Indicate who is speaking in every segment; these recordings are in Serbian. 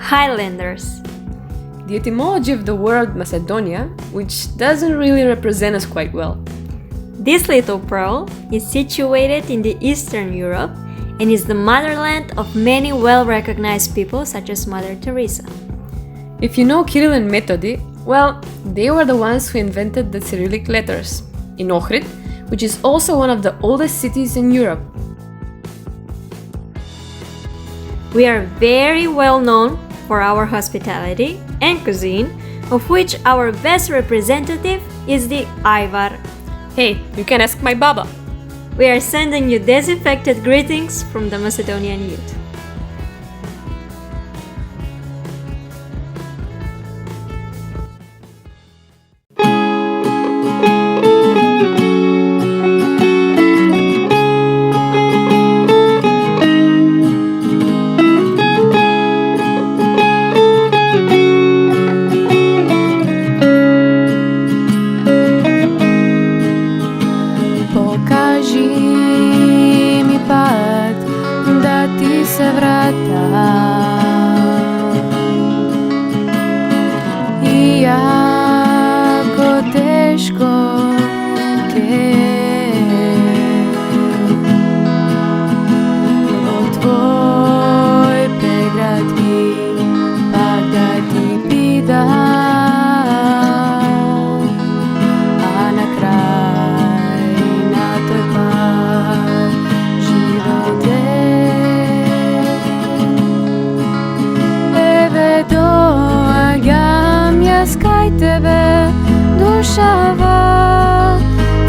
Speaker 1: Highlanders.
Speaker 2: The etymology of the word Macedonia, which doesn't really represent us quite well.
Speaker 1: This little pearl is situated in the Eastern Europe and is the motherland of many well-recognized people such as Mother Teresa.
Speaker 2: If you know Kirill and Methody, well, they were the ones who invented the Cyrillic letters in Ohrid, which is also one of the oldest cities in Europe.
Speaker 1: We are very well known for our hospitality and cuisine, of which our best representative is the Ayvar.
Speaker 2: Hey, you can ask my Baba.
Speaker 1: We are sending you disinfected greetings from the Macedonian youth.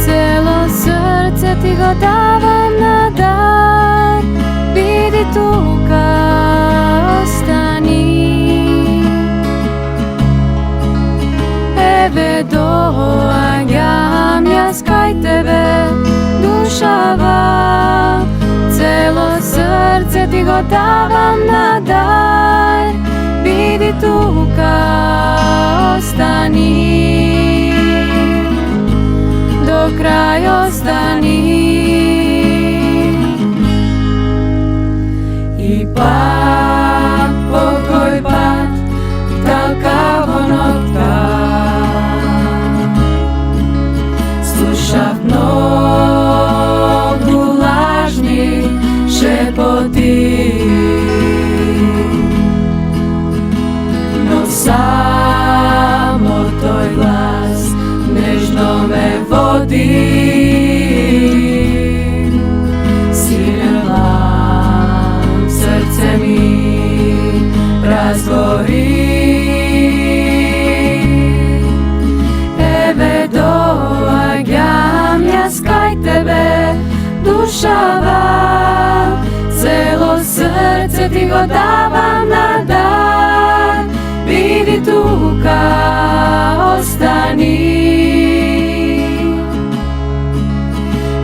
Speaker 3: Celo srce ti go davam na dar, vidi tuka, ostani. Eve doagam jas kaj tebe, dušava. Celo srce ti go davam na dar, vidi tuka, ostani. Do kraj ostani. Ipak pokoj pad, talkavo nokta. Slušav mnogu lažnih šepoti, no samo tvoj glas nežno me vodi. Sirelam, srce mi razgori. Eve doagam jas kaj tebe, dušava. Celo srce ti go davam na dar, vidi tuka, ostani.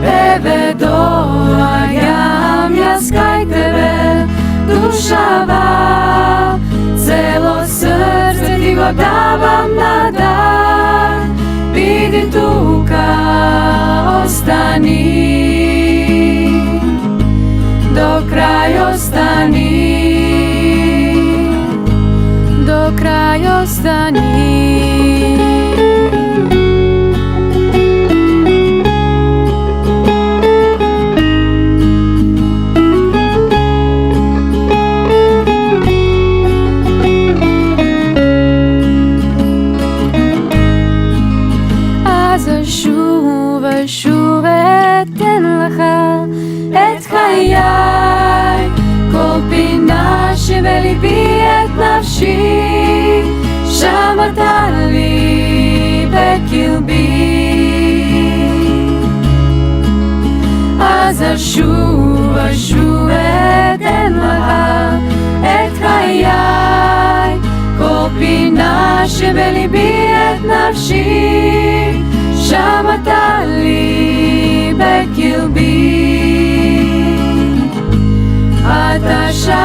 Speaker 3: Eve doagam jas kaj tebe, dušava. Celo srce ti go davam na dar, vidi tuka, ostani. Do kraj ostani. Do kraj ostani. שוב אתן לך את חיי, כל פינה שבליבי את נפשי, שם אתה לי בקרבי. אז אשוב אתן לך את חיי, כל פינה שבליבי את נפשי, שם אתה לי בקרבי. אתה שם